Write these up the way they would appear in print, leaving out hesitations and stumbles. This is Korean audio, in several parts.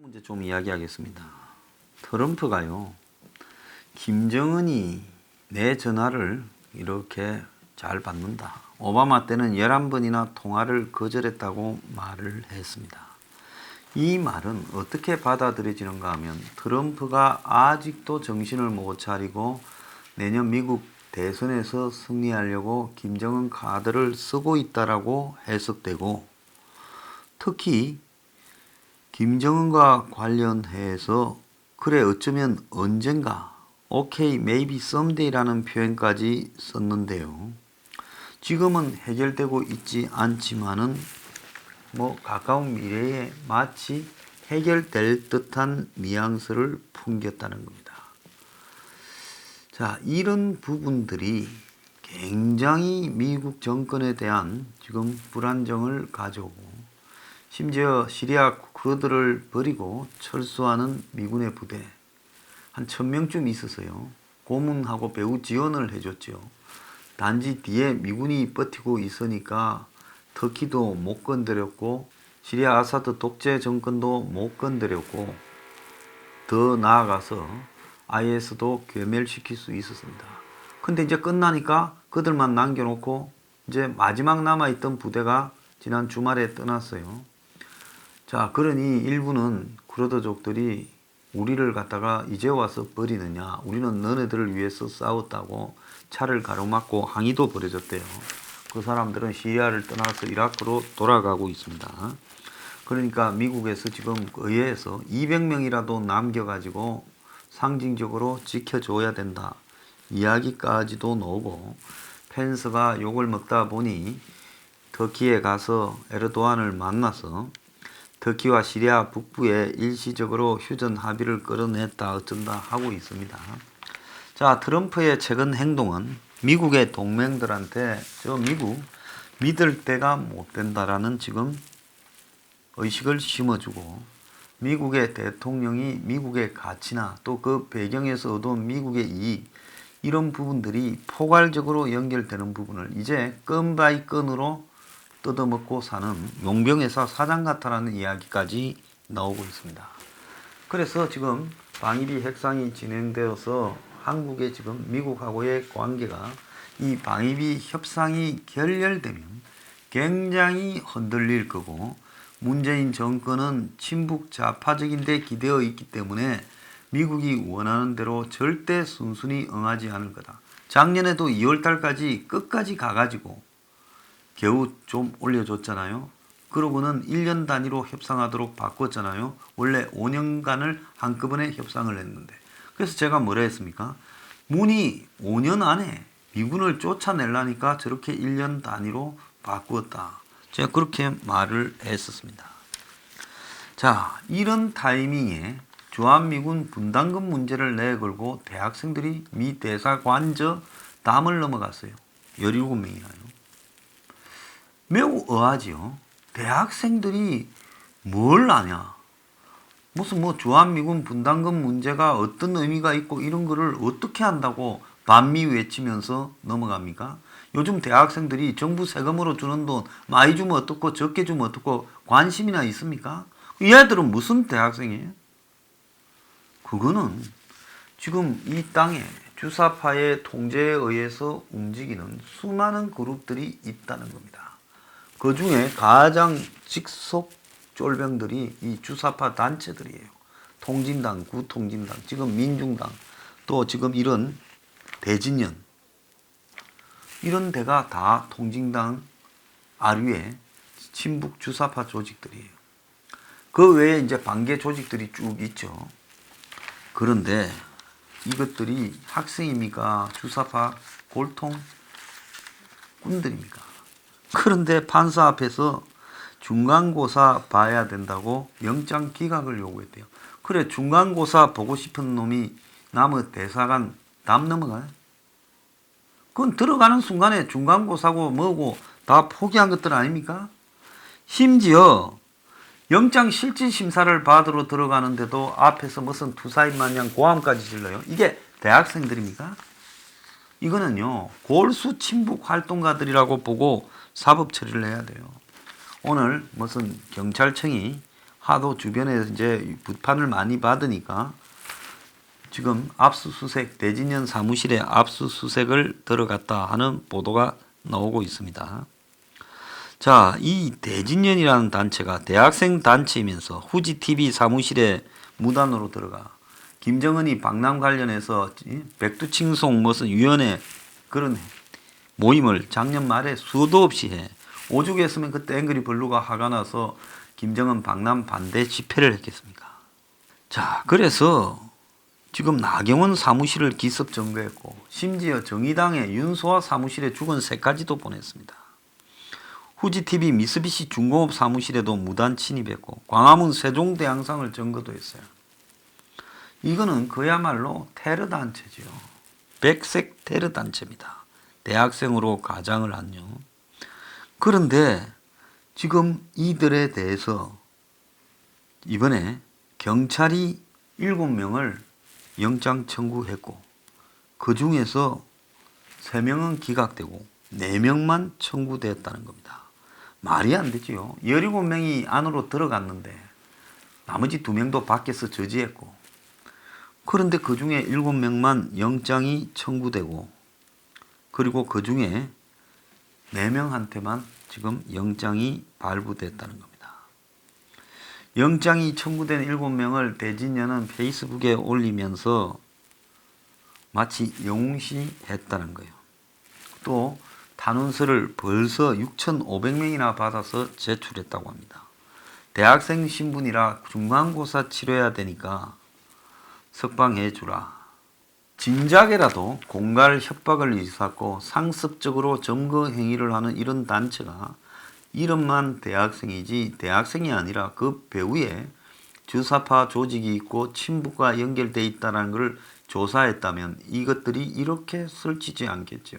문제 좀 이야기하겠습니다. 트럼프가요, 김정은이 내 전화를 이렇게 잘 받는다. 오바마 때는 11번이나 통화를 거절했다고 말을 했습니다. 이 말은 어떻게 받아들여지는가 하면 트럼프가 아직도 정신을 못 차리고 내년 미국 대선에서 승리하려고 김정은 카드를 쓰고 있다라고 해석되고, 특히 김정은과 관련해서 그래 어쩌면 언젠가 오케이 maybe someday라는 표현까지 썼는데요. 지금은 해결되고 있지 않지만은 가까운 미래에 마치 해결될 듯한 뉘앙스를 풍겼다는 겁니다. 자, 이런 부분들이 굉장히 미국 정권에 대한 지금 불안정을 가져오고, 심지어 시리아 쿠르드를 버리고 철수하는 미군의 부대 한 1000명쯤 있었어요. 고문하고 배후 지원을 해줬죠. 단지 뒤에 미군이 버티고 있으니까 터키도 못 건드렸고 시리아 아사드 독재 정권도 못 건드렸고, 더 나아가서 IS도 괴멸시킬 수 있었습니다. 근데 이제 끝나니까 그들만 남겨놓고 이제 마지막 남아있던 부대가 지난 주말에 떠났어요. 자, 그러니 일부는 쿠르드족들이 우리를 갖다가 이제 와서 버리느냐, 우리는 너네들을 위해서 싸웠다고 차를 가로막고 항의도 벌어졌대요. 그 사람들은 시리아를 떠나서 이라크로 돌아가고 있습니다. 그러니까 미국에서 지금 의회에서 200명이라도 남겨가지고 상징적으로 지켜줘야 된다 이야기까지도 나오고, 펜스가 욕을 먹다 보니 터키에 가서 에르도안을 만나서 터키와 시리아 북부에 일시적으로 휴전 합의를 끌어냈다 어쩐다 하고 있습니다. 자, 트럼프의 최근 행동은 미국의 동맹들한테 저 미국 믿을 때가 못 된다라는 지금 의식을 심어주고, 미국의 대통령이 미국의 가치나 또 그 배경에서 얻어온 미국의 이익, 이런 부분들이 포괄적으로 연결되는 부분을 이제 건 바이 건으로 뜯어먹고 사는 용병회사 사장 같다라는 이야기까지 나오고 있습니다. 그래서 지금 방위비 협상이 진행되어서 한국의 지금 미국하고의 관계가 이 방위비 협상이 결렬되면 굉장히 흔들릴 거고, 문재인 정권은 친북 좌파적인 데 기대어 있기 때문에 미국이 원하는 대로 절대 순순히 응하지 않을 거다. 작년에도 2월달까지 끝까지 가가지고 겨우 좀 올려줬잖아요. 그러고는 1년 단위로 협상하도록 바꿨잖아요. 원래 5년간을 한꺼번에 협상을 했는데. 그래서 제가 뭐라 했습니까? 문이 5년 안에 미군을 쫓아내려니까 저렇게 1년 단위로 바꾸었다. 제가 그렇게 말을 했었습니다. 자, 이런 타이밍에 주한미군 분담금 문제를 내걸고 대학생들이 미 대사관저 담을 넘어갔어요. 17명이나요. 매우 의아하지요. 대학생들이 뭘 아냐. 무슨 주한미군 분담금 문제가 어떤 의미가 있고 이런 거를 어떻게 한다고 반미 외치면서 넘어갑니까? 요즘 대학생들이 정부 세금으로 주는 돈 많이 주면 어떻고 적게 주면 어떻고 관심이나 있습니까? 이 애들은 무슨 대학생이에요? 그거는 지금 이 땅에 주사파의 통제에 의해서 움직이는 수많은 그룹들이 있다는 겁니다. 그 중에 가장 직속 쫄병들이 이 주사파 단체들이에요. 통진당, 구통진당, 지금 민중당, 또 지금 이런 대진연, 이런 데가 다 통진당 아류의 친북 주사파 조직들이에요. 그 외에 이제 반개 조직들이 쭉 있죠. 그런데 이것들이 학생입니까? 주사파 골통꾼들입니까? 그런데 판사 앞에서 중간고사 봐야 된다고 영장 기각을 요구했대요. 그래, 중간고사 보고 싶은 놈이 남의 대사관 담 넘어가요? 그건 들어가는 순간에 중간고사고 뭐고 다 포기한 것들 아닙니까? 심지어 영장 실질심사를 받으러 들어가는데도 앞에서 무슨 투사인 마냥 고함까지 질러요. 이게 대학생들입니까? 이거는요, 골수 친북 활동가들이라고 보고 사법 처리를 해야 돼요. 오늘 무슨 경찰청이 하도 주변에 이제 비판을 많이 받으니까 지금 압수수색, 대진년 사무실에 압수수색을 들어갔다 하는 보도가 나오고 있습니다. 자, 이 대진년이라는 단체가 대학생 단체이면서 후지TV 사무실에 무단으로 들어가 김정은이 방남 관련해서 백두칭송 무슨 위원회 그런 모임을 작년 말에 수도 없이 해. 오죽했으면 그때 앵그리 블루가 화가 나서 김정은 방남 반대 집회를 했겠습니까? 자, 그래서 지금 나경원 사무실을 기습 점거했고 심지어 정의당의 윤소아 사무실에 죽은 새까지도 보냈습니다. 후지TV 미쓰비시 중공업 사무실에도 무단 침입했고 광화문 세종대왕상을 점거도 했어요. 이거는 그야말로 테러 단체지요. 백색 테러 단체입니다. 대학생으로 가장을 한요. 그런데 지금 이들에 대해서 이번에 경찰이 7명을 영장 청구했고 그 중에서 3명은 기각되고 4명만 청구됐다는 겁니다. 말이 안 되지요. 17명이 안으로 들어갔는데 나머지 2명도 밖에서 저지했고 그런데 그 중에 7명만 영장이 청구되고 그리고 그 중에 4명한테만 지금 영장이 발부됐다는 겁니다. 영장이 청구된 7명을 대진년은 페이스북에 올리면서 마치 영웅시했다는 거예요. 또 탄원서를 벌써 6,500명이나 받아서 제출했다고 합니다. 대학생 신분이라 중간고사 치러야 되니까 석방해 주라. 진작에라도 공갈 협박을 일삼고 상습적으로 점거 행위를 하는 이런 단체가 이름만 대학생이지 대학생이 아니라 그 배후에 주사파 조직이 있고 친북과 연결되어 있다는 것을 조사했다면 이것들이 이렇게 설치지 않겠죠.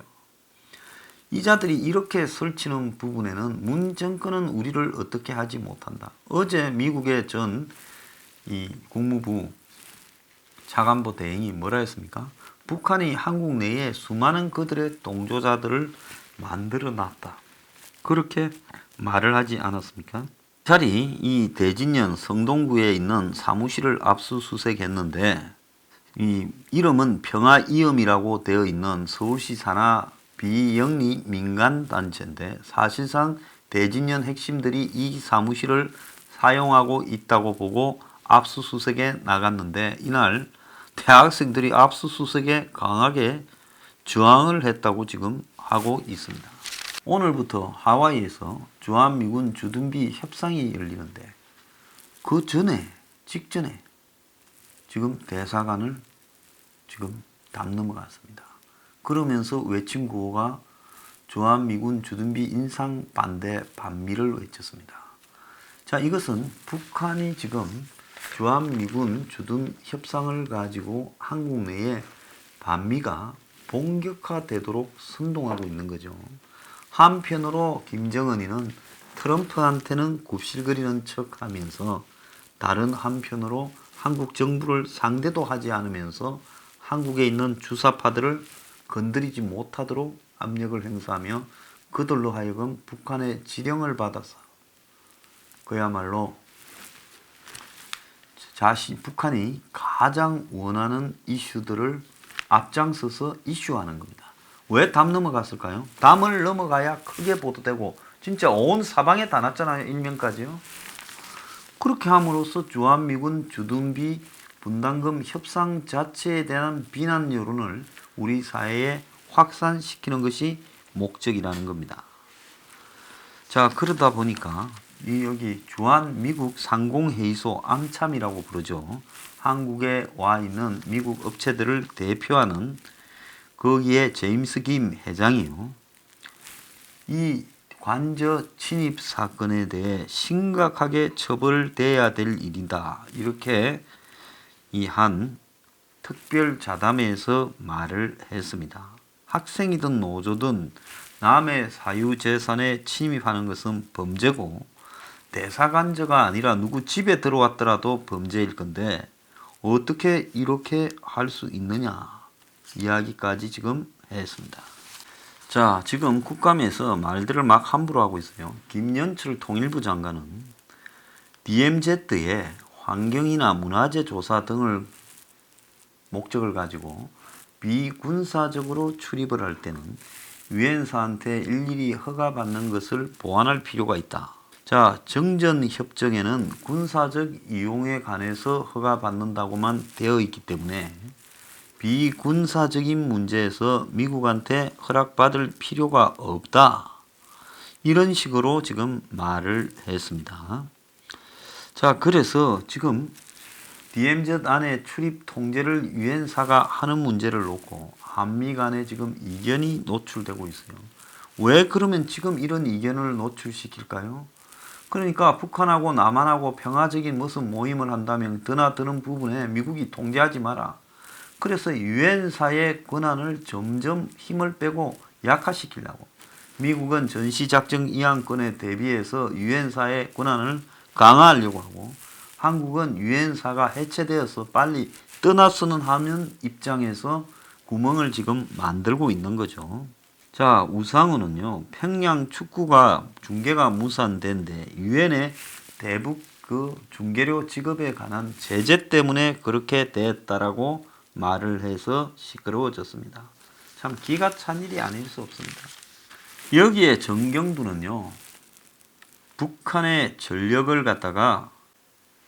이자들이 이렇게 설치는 부분에는 문 정권은 우리를 어떻게 하지 못한다. 어제 미국의 전 이 국무부 차관보 대행이 뭐라 했습니까? 북한이 한국 내에 수많은 그들의 동조자들을 만들어 놨다. 그렇게 말을 하지 않았습니까? 경찰이 이 대진년 성동구에 있는 사무실을 압수수색했는데 이 이름은 평화이음이라고 되어 있는 서울시 산하 비영리 민간단체인데 사실상 대진년 핵심들이 이 사무실을 사용하고 있다고 보고 압수수색에 나갔는데 이날 대학생들이 압수수색에 강하게 저항을 했다고 지금 하고 있습니다. 오늘부터 하와이에서 주한미군 주둔비 협상이 열리는데 그 전에 직전에 지금 대사관을 지금 담 넘어갔습니다. 그러면서 외친 구호가 주한미군 주둔비 인상 반대 반미를 외쳤습니다. 자, 이것은 북한이 지금 주한미군 주둔 협상을 가지고 한국 내에 반미가 본격화되도록 선동하고 있는 거죠. 한편으로 김정은이는 트럼프한테는 굽실거리는 척하면서 다른 한편으로 한국 정부를 상대도 하지 않으면서 한국에 있는 주사파들을 건드리지 못하도록 압력을 행사하며 그들로 하여금 북한의 지령을 받아서 그야말로 북한이 가장 원하는 이슈들을 앞장서서 이슈하는 겁니다. 왜 담 넘어갔을까요? 담을 넘어가야 크게 보도되고 진짜 온 사방에 다 났잖아요. 일면까지요. 그렇게 함으로써 주한미군 주둔비 분담금 협상 자체에 대한 비난 여론을 우리 사회에 확산시키는 것이 목적이라는 겁니다. 자, 그러다 보니까 여기 주한미국 상공회의소 암참이라고 부르죠. 한국에 와 있는 미국 업체들을 대표하는 거기에 제임스 김 회장이요. 이 관저 침입 사건에 대해 심각하게 처벌돼야 될 일이다. 이렇게 이 한 특별 자담회에서 말을 했습니다. 학생이든 노조든 남의 사유재산에 침입하는 것은 범죄고 대사관저가 아니라 누구 집에 들어왔더라도 범죄일 건데 어떻게 이렇게 할 수 있느냐 이야기까지 지금 했습니다. 자, 지금 국감에서 말들을 막 함부로 하고 있어요. 김연철 통일부 장관은 DMZ의 환경이나 문화재 조사 등을 목적을 가지고 비군사적으로 출입을 할 때는 유엔사한테 일일이 허가받는 것을 보완할 필요가 있다. 자, 정전협정에는 군사적 이용에 관해서 허가받는다고만 되어 있기 때문에 비군사적인 문제에서 미국한테 허락받을 필요가 없다. 이런 식으로 지금 말을 했습니다. 자, 그래서 지금 DMZ 안에 출입 통제를 유엔사가 하는 문제를 놓고 한미 간에 지금 이견이 노출되고 있어요. 왜 그러면 지금 이런 이견을 노출시킬까요? 그러니까 북한하고 남한하고 평화적인 무슨 모임을 한다면 드나드는 부분에 미국이 통제하지 마라. 그래서 유엔사의 권한을 점점 힘을 빼고 약화시키려고. 미국은 전시작전 이항권에 대비해서 유엔사의 권한을 강화하려고 하고, 한국은 유엔사가 해체되어서 빨리 떠났으면 하는 입장에서 구멍을 지금 만들고 있는 거죠. 자, 우상호는요, 평양 축구가 중계가 무산된데 유엔의 대북 중계료 지급에 관한 제재 때문에 그렇게 됐다라고 말을 해서 시끄러워졌습니다. 참 기가 찬 일이 아닐 수 없습니다. 여기에 정경두는요, 북한의 전력을 갖다가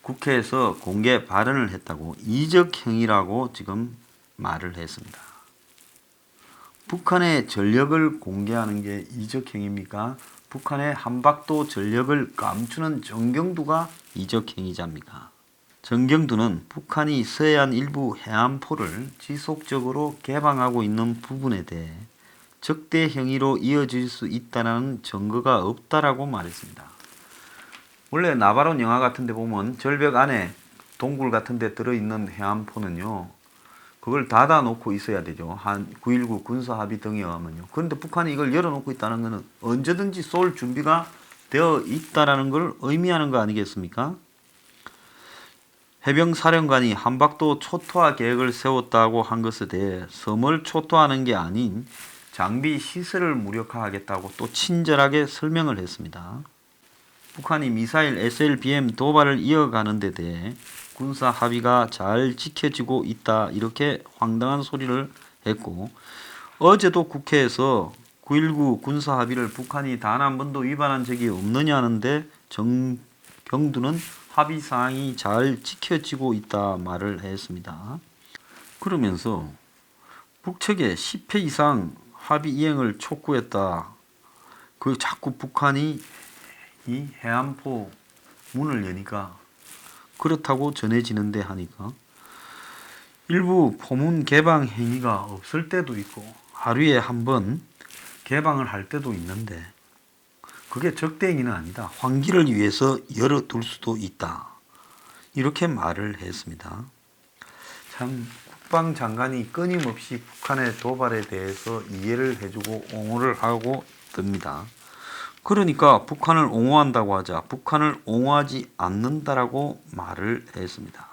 국회에서 공개 발언을 했다고 이적행위라고 지금 말을 했습니다. 북한의 전력을 공개하는 게 이적행위입니까? 북한의 한박도 전력을 감추는 정경두가 이적행위자입니까? 정경두는 북한이 서해안 일부 해안포를 지속적으로 개방하고 있는 부분에 대해 적대 행위로 이어질 수 있다는 증거가 없다라고 말했습니다. 원래 나바론 영화 같은 데 보면 절벽 안에 동굴 같은 데 들어있는 해안포는요, 그걸 닫아놓고 있어야 되죠. 한 9.19 군사합의 등에 의하면요. 그런데 북한이 이걸 열어놓고 있다는 것은 언제든지 쏠 준비가 되어 있다라는 걸 의미하는 거 아니겠습니까? 해병사령관이 한박도 초토화 계획을 세웠다고 한 것에 대해 섬을 초토화하는 게 아닌 장비 시설을 무력화하겠다고 또 친절하게 설명을 했습니다. 북한이 미사일 SLBM 도발을 이어가는 데 대해 군사 합의가 잘 지켜지고 있다, 이렇게 황당한 소리를 했고, 어제도 국회에서 9.19 군사 합의를 북한이 단 한 번도 위반한 적이 없느냐는데 정경두는 합의 사항이 잘 지켜지고 있다 말을 했습니다. 그러면서 북측에 10회 이상 합의 이행을 촉구했다. 그 자꾸 북한이 이 해안포 문을 여니까 그렇다고 전해지는데 하니까 일부 포문 개방 행위가 없을 때도 있고 하루에 한 번 개방을 할 때도 있는데 그게 적대 행위는 아니다. 환기를 위해서 열어둘 수도 있다. 이렇게 말을 했습니다. 참 국방장관이 끊임없이 북한의 도발에 대해서 이해를 해주고 옹호를 하고 듭니다. 그러니까 북한을 옹호한다고 하자 북한을 옹호하지 않는다라고 말을 했습니다.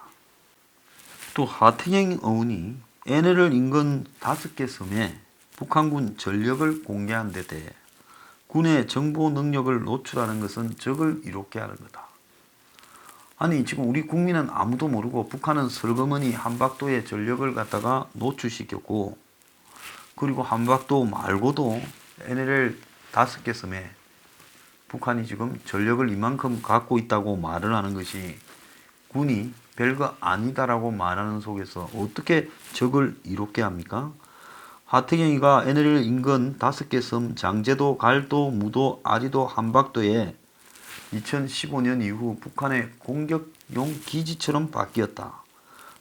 또 하태경 의원이 NLL 인근 5개 섬에 북한군 전력을 공개한 데 대해 군의 정보 능력을 노출하는 것은 적을 이롭게 하는 거다. 아니 지금 우리 국민은 아무도 모르고 북한은 설거머니 한박도의 전력을 갖다가 노출시켰고, 그리고 한박도 말고도 NLL 5개 섬에 북한이 지금 전력을 이만큼 갖고 있다고 말을 하는 것이 군이 별거 아니다라고 말하는 속에서 어떻게 적을 이롭게 합니까? 하태경이가 NLL 인근 5개 섬 장제도, 갈도, 무도, 아리도, 한박도에 2015년 이후 북한의 공격용 기지처럼 바뀌었다.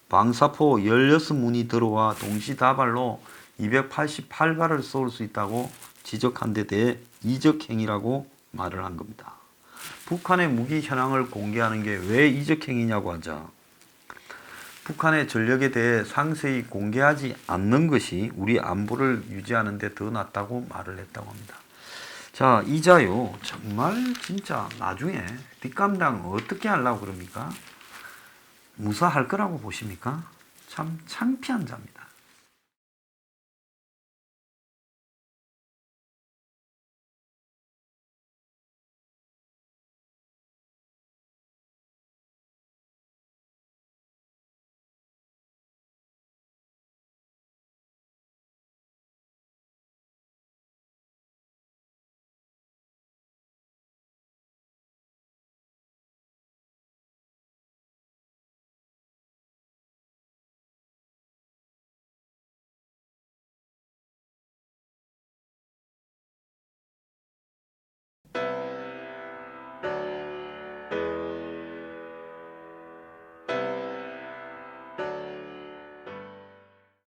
방사포 16문이 들어와 동시다발로 288발을 쏠 수 있다고 지적한 데 대해 이적행위라고 말을 한 겁니다. 북한의 무기 현황을 공개하는 게 왜 이적행위냐고 하자 북한의 전력에 대해 상세히 공개하지 않는 것이 우리 안보를 유지하는 데 더 낫다고 말을 했다고 합니다. 자, 이자요 정말 진짜 나중에 뒷감당 어떻게 하려고 그럽니까? 무사할 거라고 보십니까? 참 창피한 자입니다.